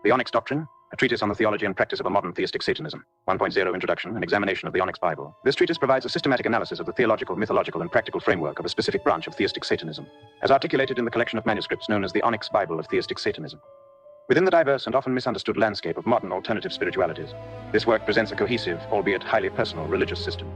The Onyx Doctrine, a treatise on the theology and practice of a modern theistic Satanism. 1.0 Introduction, an examination of the Onyx Bible. This treatise provides a systematic analysis of the theological, mythological, and practical framework of a specific branch of theistic Satanism, as articulated in the collection of manuscripts known as the Onyx Bible of Theistic Satanism. Within the diverse and often misunderstood landscape of modern alternative spiritualities, this work presents a cohesive, albeit highly personal, religious system.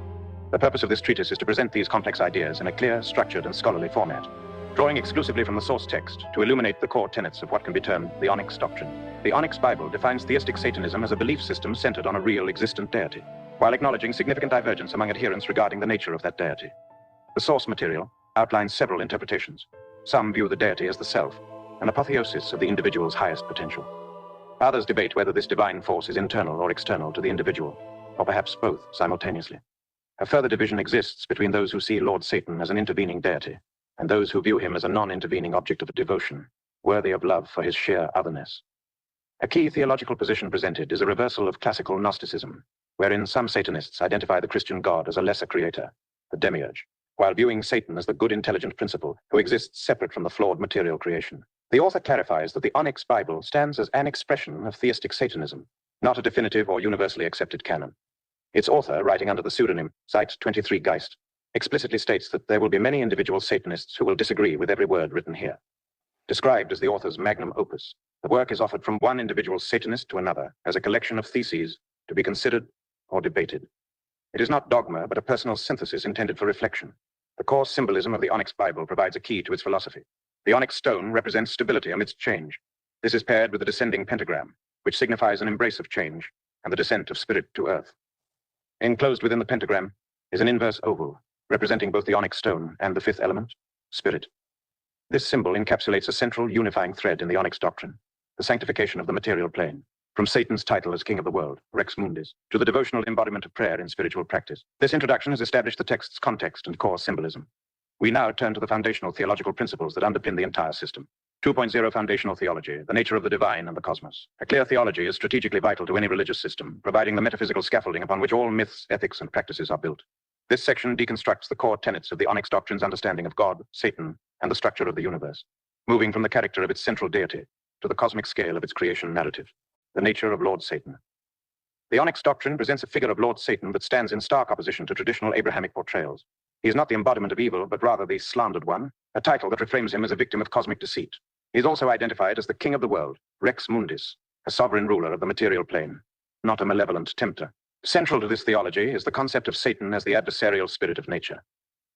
The purpose of this treatise is to present these complex ideas in a clear, structured, and scholarly format, drawing exclusively from the source text to illuminate the core tenets of what can be termed the Onyx Doctrine. The Onyx Bible defines theistic Satanism as a belief system centered on a real existent deity, while acknowledging significant divergence among adherents regarding the nature of that deity. The source material outlines several interpretations. Some view the deity as the self, an apotheosis of the individual's highest potential. Others debate whether this divine force is internal or external to the individual, or perhaps both simultaneously. A further division exists between those who see Lord Satan as an intervening deity, and those who view him as a non-intervening object of devotion, worthy of love for his sheer otherness. A key theological position presented is a reversal of classical Gnosticism, wherein some Satanists identify the Christian God as a lesser creator, the demiurge, while viewing Satan as the good intelligent principle who exists separate from the flawed material creation. The author clarifies that the Onyx Bible stands as an expression of theistic Satanism, not a definitive or universally accepted canon. Its author, writing under the pseudonym Site 23 Geist, explicitly states that there will be many individual Satanists who will disagree with every word written here. Described as the author's Magnum Opus, the work is offered from one individual Satanist to another as a collection of theses to be considered or debated. It is not dogma, but a personal synthesis intended for reflection. The core symbolism of the Onyx Bible provides a key to its philosophy. The onyx stone represents stability amidst change. This is paired with the descending pentagram, which signifies an embrace of change and the descent of spirit to earth. Enclosed within the pentagram is an inverse oval, representing both the onyx stone and the fifth element, spirit. This symbol encapsulates a central unifying thread in the Onyx Doctrine, the sanctification of the material plane, from Satan's title as King of the World, Rex Mundus, to the devotional embodiment of prayer in spiritual practice. This introduction has established the text's context and core symbolism. We now turn to the foundational theological principles that underpin the entire system. 2.0 Foundational Theology, the nature of the divine and the cosmos. A clear theology is strategically vital to any religious system, providing the metaphysical scaffolding upon which all myths, ethics, and practices are built. This section deconstructs the core tenets of the Onyx Doctrine's understanding of God, Satan, and the structure of the universe, moving from the character of its central deity to the cosmic scale of its creation narrative, the nature of Lord Satan. The Onyx Doctrine presents a figure of Lord Satan that stands in stark opposition to traditional Abrahamic portrayals. He is not the embodiment of evil, but rather the slandered one, a title that reframes him as a victim of cosmic deceit. He is also identified as the King of the World, Rex Mundus, a sovereign ruler of the material plane, not a malevolent tempter. Central to this theology is the concept of Satan as the adversarial spirit of nature.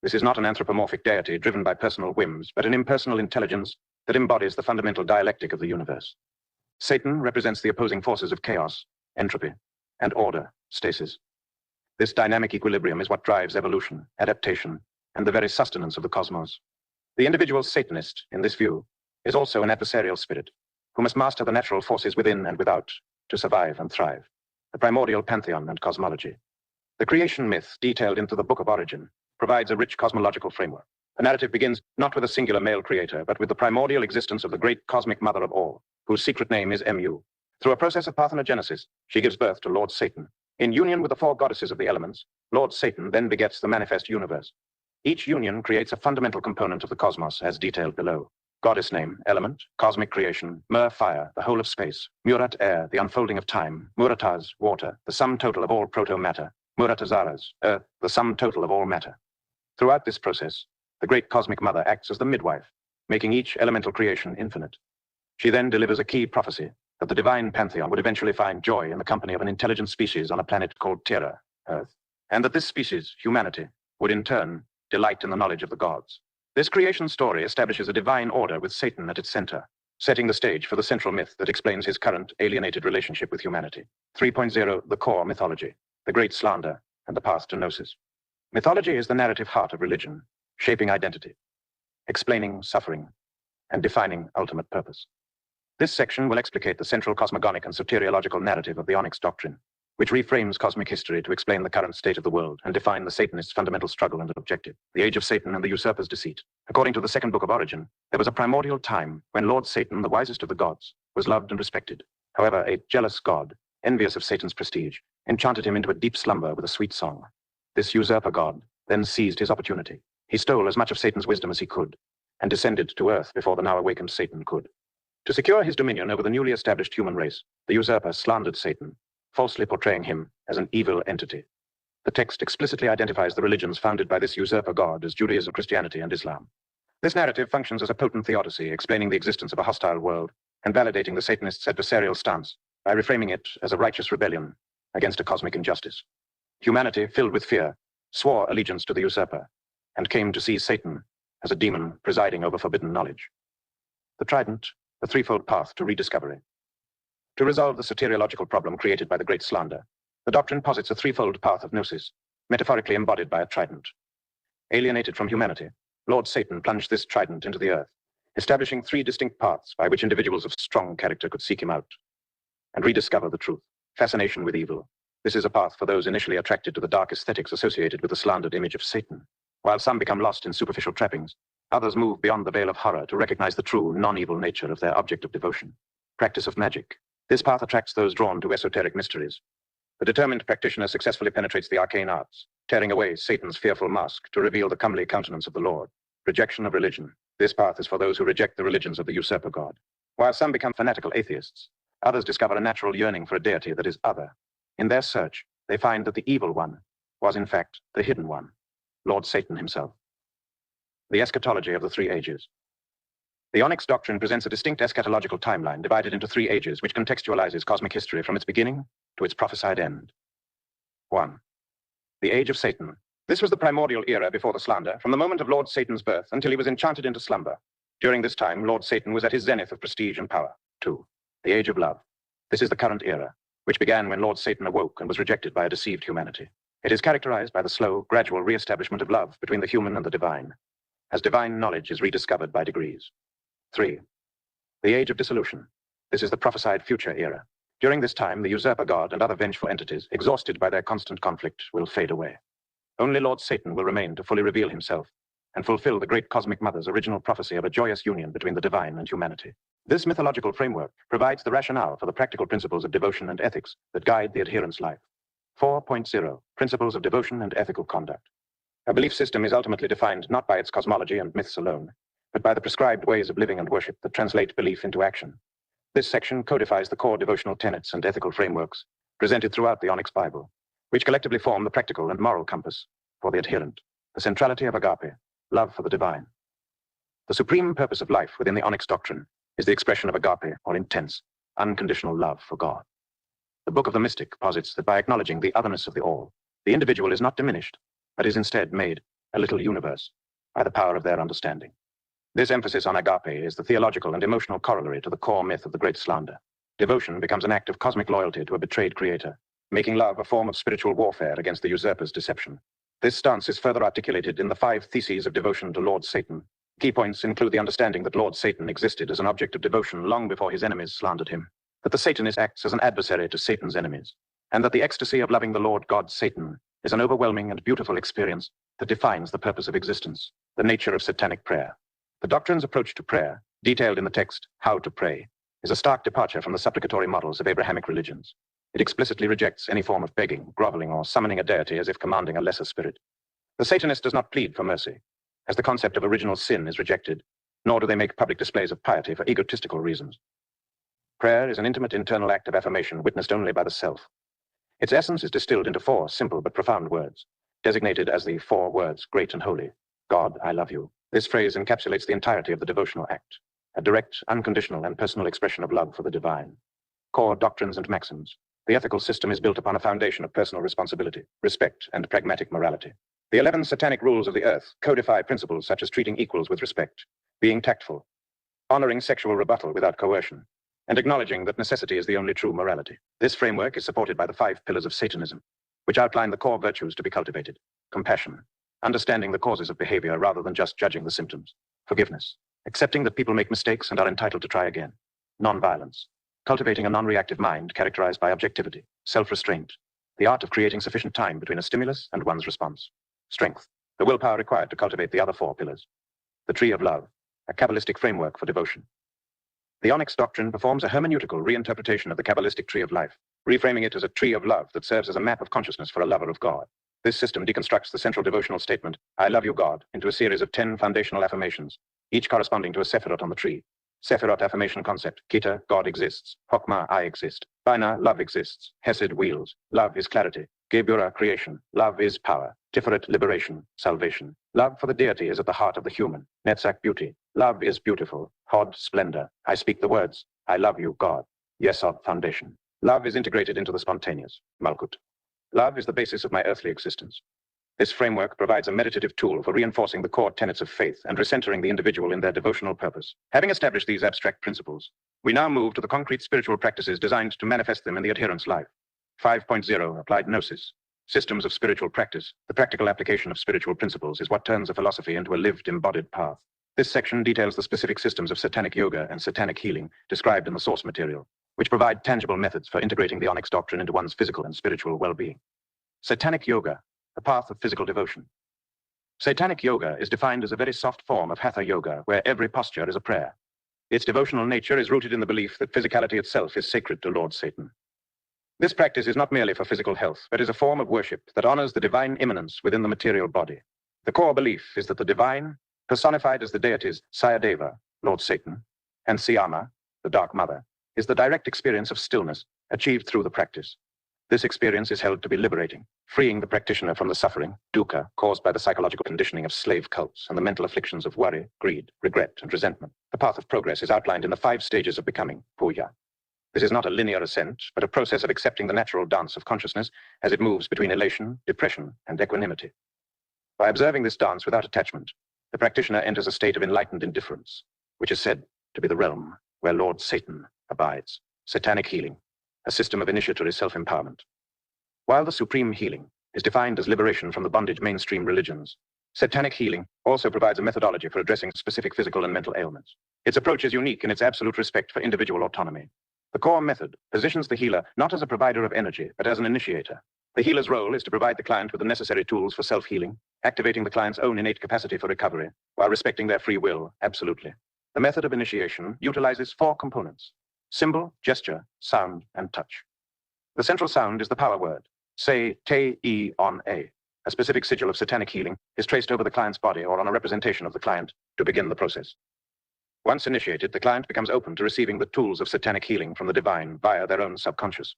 This is not an anthropomorphic deity driven by personal whims, but an impersonal intelligence that embodies the fundamental dialectic of the universe. Satan represents the opposing forces of chaos, entropy, and order, stasis. This dynamic equilibrium is what drives evolution, adaptation, and the very sustenance of the cosmos. The individual Satanist, in this view, is also an adversarial spirit who must master the natural forces within and without to survive and thrive. The primordial pantheon and cosmology. The creation myth, detailed into the Book of Origin, provides a rich cosmological framework. The narrative begins not with a singular male creator, but with the primordial existence of the great cosmic mother of all, whose secret name is Mu. Through a process of parthenogenesis, she gives birth to Lord Satan. In union with the four goddesses of the elements, Lord Satan then begets the manifest universe. Each union creates a fundamental component of the cosmos, as detailed below. Goddess name, element, cosmic creation, Mur, fire, the whole of space, Murat, air, the unfolding of time, Murataz, water, the sum total of all proto-matter, Muratazaras, earth, the sum total of all matter. Throughout this process, the great cosmic mother acts as the midwife, making each elemental creation infinite. She then delivers a key prophecy that the divine pantheon would eventually find joy in the company of an intelligent species on a planet called Terra, Earth, and that this species, humanity, would in turn delight in the knowledge of the gods. This creation story establishes a divine order with Satan at its center, setting the stage for the central myth that explains his current alienated relationship with humanity. 3.0 The core mythology, the great slander, and the path to Gnosis. Mythology is the narrative heart of religion, shaping identity, explaining suffering, and defining ultimate purpose. This section will explicate the central cosmogonic and soteriological narrative of the Onyx Doctrine, which reframes cosmic history to explain the current state of the world and define the Satanist's fundamental struggle and objective, the age of Satan and the usurper's deceit. According to the second book of Origin, there was a primordial time when Lord Satan, the wisest of the gods, was loved and respected. However, a jealous god, envious of Satan's prestige, enchanted him into a deep slumber with a sweet song. This usurper god then seized his opportunity. He stole as much of Satan's wisdom as he could, and descended to earth before the now awakened Satan could. To secure his dominion over the newly established human race, the usurper slandered Satan, falsely portraying him as an evil entity. The text explicitly identifies the religions founded by this usurper god as Judaism, Christianity, and Islam. This narrative functions as a potent theodicy, explaining the existence of a hostile world and validating the Satanists' adversarial stance by reframing it as a righteous rebellion against a cosmic injustice. Humanity, filled with fear, swore allegiance to the usurper and came to see Satan as a demon presiding over forbidden knowledge. The Trident, the threefold path to rediscovery. To resolve the soteriological problem created by the great slander, the doctrine posits a threefold path of Gnosis, metaphorically embodied by a trident. Alienated from humanity, Lord Satan plunged this trident into the earth, establishing three distinct paths by which individuals of strong character could seek him out and rediscover the truth. Fascination with evil. This is a path for those initially attracted to the dark aesthetics associated with the slandered image of Satan. While some become lost in superficial trappings, others move beyond the veil of horror to recognize the true, non-evil nature of their object of devotion. Practice of magic. This path attracts those drawn to esoteric mysteries. The determined practitioner successfully penetrates the arcane arts, tearing away Satan's fearful mask to reveal the comely countenance of the Lord. Rejection of religion. This path is for those who reject the religions of the usurper god. While some become fanatical atheists, others discover a natural yearning for a deity that is other. In their search, they find that the evil one was in fact the hidden one, Lord Satan himself. The eschatology of the three ages. The Onyx doctrine presents a distinct eschatological timeline divided into three ages, which contextualizes cosmic history from its beginning to its prophesied end. 1. The Age of Satan. This was the primordial era before the slander, from the moment of Lord Satan's birth until he was enchanted into slumber. During this time, Lord Satan was at his zenith of prestige and power. 2. The Age of Love. This is the current era, which began when Lord Satan awoke and was rejected by a deceived humanity. It is characterized by the slow, gradual re-establishment of love between the human and the divine, as divine knowledge is rediscovered by degrees. 3. The Age of Dissolution. This is the prophesied future era. During this time, the usurper god and other vengeful entities, exhausted by their constant conflict, will fade away. Only Lord Satan will remain to fully reveal himself and fulfill the great cosmic mother's original prophecy of a joyous union between the divine and humanity. This mythological framework provides the rationale for the practical principles of devotion and ethics that guide the adherent's life. 4.0 Principles of Devotion and Ethical Conduct. A belief system is ultimately defined not by its cosmology and myths alone, but by the prescribed ways of living and worship that translate belief into action. This section codifies the core devotional tenets and ethical frameworks presented throughout the Onyx Bible, which collectively form the practical and moral compass for the adherent. The centrality of agape, love for the divine. The supreme purpose of life within the Onyx doctrine is the expression of agape, or intense, unconditional love for God. The Book of the Mystic posits that by acknowledging the otherness of the all, the individual is not diminished, but is instead made a little universe by the power of their understanding. This emphasis on agape is the theological and emotional corollary to the core myth of the great slander. Devotion becomes an act of cosmic loyalty to a betrayed creator, making love a form of spiritual warfare against the usurper's deception. This stance is further articulated in the 5 theses of devotion to Lord Satan. Key points include the understanding that Lord Satan existed as an object of devotion long before his enemies slandered him, that the Satanist acts as an adversary to Satan's enemies, and that the ecstasy of loving the Lord God Satan is an overwhelming and beautiful experience that defines the purpose of existence, the nature of satanic prayer. The doctrine's approach to prayer, detailed in the text, How to Pray, is a stark departure from the supplicatory models of Abrahamic religions. It explicitly rejects any form of begging, groveling, or summoning a deity as if commanding a lesser spirit. The Satanist does not plead for mercy, as the concept of original sin is rejected, nor do they make public displays of piety for egotistical reasons. Prayer is an intimate internal act of affirmation witnessed only by the self. Its essence is distilled into 4 simple but profound words, designated as the 4 words, great and holy. God, I love you. This phrase encapsulates the entirety of the devotional act, a direct, unconditional, and personal expression of love for the divine. Core doctrines and maxims. The ethical system is built upon a foundation of personal responsibility, respect, and pragmatic morality. The 11 satanic rules of the earth codify principles such as treating equals with respect, being tactful, honoring sexual rebuttal without coercion, and acknowledging that necessity is the only true morality. This framework is supported by the 5 pillars of Satanism, which outline the core virtues to be cultivated: compassion, understanding the causes of behavior rather than just judging the symptoms; forgiveness, accepting that people make mistakes and are entitled to try again; nonviolence, cultivating a non-reactive mind characterized by objectivity; self-restraint, the art of creating sufficient time between a stimulus and one's response; strength, the willpower required to cultivate the other 4 pillars; the tree of love, a Kabbalistic framework for devotion. The Onyx doctrine performs a hermeneutical reinterpretation of the Kabbalistic tree of life, reframing it as a tree of love that serves as a map of consciousness for a lover of God. This system deconstructs the central devotional statement, I love you, God, into a series of 10 foundational affirmations, each corresponding to a sephirot on the tree, Sephirot affirmation concept. Kita, God exists. Hokmah, I exist. Binah, love exists. Hesed, wheels. Love is clarity. Gebura, creation. Love is power. Tiferet, liberation, salvation. Love for the deity is at the heart of the human. Netzach, beauty. Love is beautiful. Hod, splendor. I speak the words. I love you, God. Yesod, foundation. Love is integrated into the spontaneous. Malkut. Love is the basis of my earthly existence. This framework provides a meditative tool for reinforcing the core tenets of faith and recentering the individual in their devotional purpose. Having established these abstract principles, we now move to the concrete spiritual practices designed to manifest them in the adherent's life. 5.0 Applied Gnosis. Systems of spiritual practice. The practical application of spiritual principles is what turns a philosophy into a lived, embodied path. This section details the specific systems of satanic yoga and satanic healing described in the source material, which provide tangible methods for integrating the Onyx doctrine into one's physical and spiritual well-being. Satanic yoga, the path of physical devotion. Satanic yoga is defined as a very soft form of hatha yoga, where every posture is a prayer. Its devotional nature is rooted in the belief that physicality itself is sacred to Lord Satan. This practice is not merely for physical health, but is a form of worship that honors the divine immanence within the material body. The core belief is that the divine, personified as the deities Sayadeva, Lord Satan, and Siyama, the Dark Mother, is the direct experience of stillness achieved through the practice. This experience is held to be liberating, freeing the practitioner from the suffering, dukkha, caused by the psychological conditioning of slave cults and the mental afflictions of worry, greed, regret, and resentment. The path of progress is outlined in the 5 stages of becoming, puya. This is not a linear ascent, but a process of accepting the natural dance of consciousness as it moves between elation, depression, and equanimity. By observing this dance without attachment, the practitioner enters a state of enlightened indifference, which is said to be the realm where Lord Satan abides. Satanic healing, a system of initiatory self-empowerment. While the supreme healing is defined as liberation from the bondage mainstream religions, satanic healing also provides a methodology for addressing specific physical and mental ailments. Its approach is unique in its absolute respect for individual autonomy. The core method positions the healer not as a provider of energy, but as an initiator. The healer's role is to provide the client with the necessary tools for self-healing, activating the client's own innate capacity for recovery, while respecting their free will absolutely. The method of initiation utilizes 4 components: symbol, gesture, sound, and touch. The central sound is the power word. Say, Te-E-On-A. A specific sigil of satanic healing is traced over the client's body or on a representation of the client to begin the process. Once initiated, the client becomes open to receiving the tools of satanic healing from the divine via their own subconscious.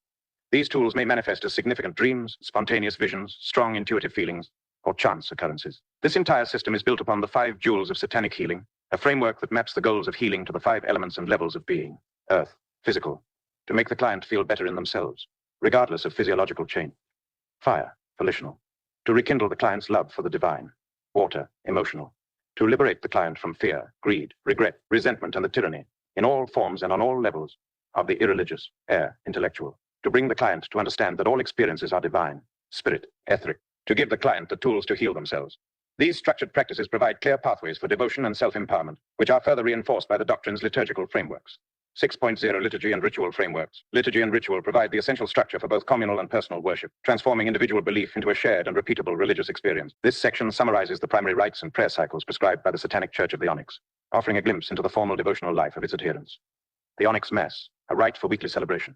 These tools may manifest as significant dreams, spontaneous visions, strong intuitive feelings, or chance occurrences. This entire system is built upon the 5 jewels of satanic healing, a framework that maps the goals of healing to the 5 elements and levels of being. Earth, physical, to make the client feel better in themselves, regardless of physiological change. Fire, volitional, to rekindle the client's love for the divine. Water, emotional, to liberate the client from fear, greed, regret, resentment, and the tyranny, in all forms and on all levels, of the irreligious. Air, intellectual, to bring the client to understand that all experiences are divine. Spirit, etheric, to give the client the tools to heal themselves. These structured practices provide clear pathways for devotion and self-empowerment, which are further reinforced by the doctrine's liturgical frameworks. 6.0 Liturgy and Ritual Frameworks. Liturgy and ritual provide the essential structure for both communal and personal worship, transforming individual belief into a shared and repeatable religious experience. This section summarizes the primary rites and prayer cycles prescribed by the Satanic Church of the Onyx, offering a glimpse into the formal devotional life of its adherents. The Onyx Mass, a rite for weekly celebration.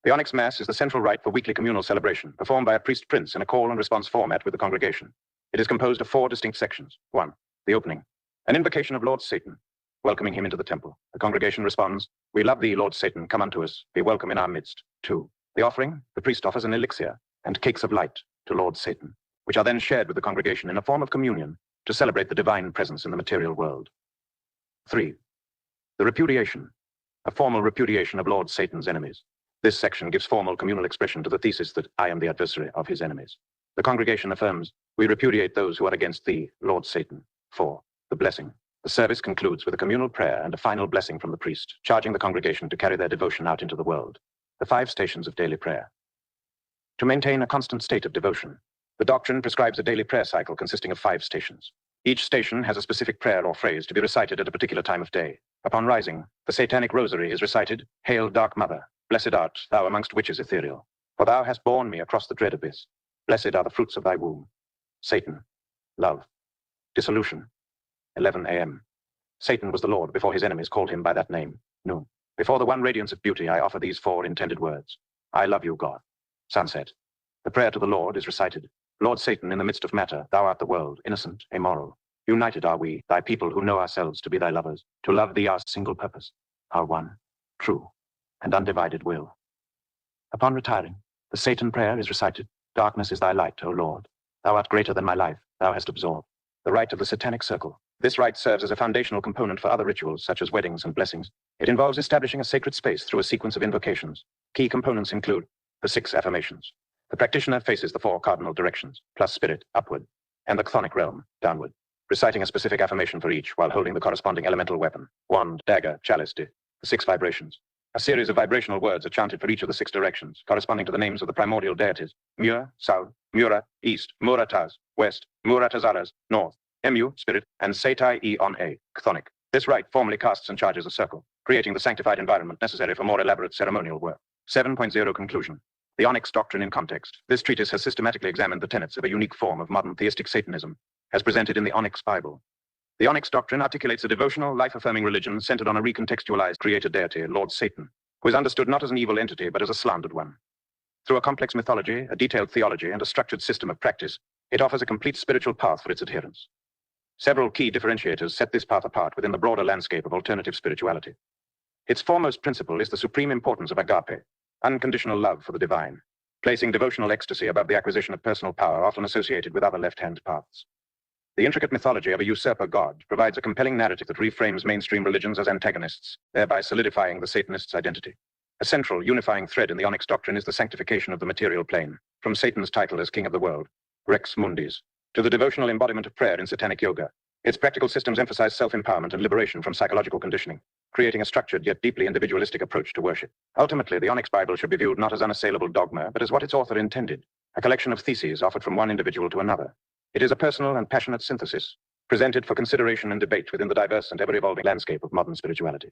The Onyx Mass is the central rite for weekly communal celebration, performed by a priest prince in a call and response format with the congregation. It is composed of 4 distinct sections. 1. The opening, an invocation of Lord Satan, welcoming him into the temple. The congregation responds, "We love thee, Lord Satan, come unto us, be welcome in our midst." 2. The offering, the priest offers an elixir and cakes of light to Lord Satan, which are then shared with the congregation in a form of communion to celebrate the divine presence in the material world. 3. The repudiation, a formal repudiation of Lord Satan's enemies. This section gives formal communal expression to the thesis that I am the adversary of his enemies. The congregation affirms, "We repudiate those who are against thee, Lord Satan." 4. The blessing. The service concludes with a communal prayer and a final blessing from the priest, charging the congregation to carry their devotion out into the world. The 5 stations of daily prayer. To maintain a constant state of devotion, the doctrine prescribes a daily prayer cycle consisting of 5 stations. Each station has a specific prayer or phrase to be recited at a particular time of day. Upon rising, the satanic rosary is recited, "Hail, Dark Mother, blessed art thou amongst witches ethereal, for thou hast borne me across the dread abyss. Blessed are the fruits of thy womb." Satan, love, dissolution. 11 a.m. Satan was the Lord before his enemies called him by that name. Noon. Before the one radiance of beauty, I offer these 4 intended words. I love you, God. Sunset. The prayer to the Lord is recited. Lord Satan, in the midst of matter, thou art the world, innocent, amoral. United are we, thy people who know ourselves to be thy lovers, to love thee our single purpose, our one, true, and undivided will. Upon retiring, the Satan prayer is recited. Darkness is thy light, O Lord. Thou art greater than my life, thou hast absorbed. The rite of the satanic circle. This rite serves as a foundational component for other rituals, such as weddings and blessings. It involves establishing a sacred space through a sequence of invocations. Key components include the 6 affirmations. The practitioner faces the 4 cardinal directions, plus spirit, upward, and the chthonic realm, downward, reciting a specific affirmation for each while holding the corresponding elemental weapon, wand, dagger, chalice, the 6 vibrations. A series of vibrational words are chanted for each of the 6 directions, corresponding to the names of the primordial deities: Mur, south; Mura, east; Murataz, west; Muratazaras, north; Mu, spirit; and Setai on a, chthonic. This rite formally casts and charges a circle, creating the sanctified environment necessary for more elaborate ceremonial work. 7.0 Conclusion. The Onyx Doctrine in Context. This treatise has systematically examined the tenets of a unique form of modern theistic Satanism, as presented in the Onyx Bible. The Onyx Doctrine articulates a devotional, life-affirming religion centered on a recontextualized creator deity, Lord Satan, who is understood not as an evil entity, but as a slandered one. Through a complex mythology, a detailed theology, and a structured system of practice, it offers a complete spiritual path for its adherents. Several key differentiators set this path apart within the broader landscape of alternative spirituality. Its foremost principle is the supreme importance of agape, unconditional love for the divine, placing devotional ecstasy above the acquisition of personal power often associated with other left-hand paths. The intricate mythology of a usurper god provides a compelling narrative that reframes mainstream religions as antagonists, thereby solidifying the Satanist's identity. A central, unifying thread in the Onyx Doctrine is the sanctification of the material plane, from Satan's title as King of the World, Rex Mundis, to the devotional embodiment of prayer in satanic yoga. Its practical systems emphasize self-empowerment and liberation from psychological conditioning, creating a structured yet deeply individualistic approach to worship. Ultimately, the Onyx Bible should be viewed not as unassailable dogma, but as what its author intended, a collection of theses offered from one individual to another. It is a personal and passionate synthesis, presented for consideration and debate within the diverse and ever-evolving landscape of modern spirituality.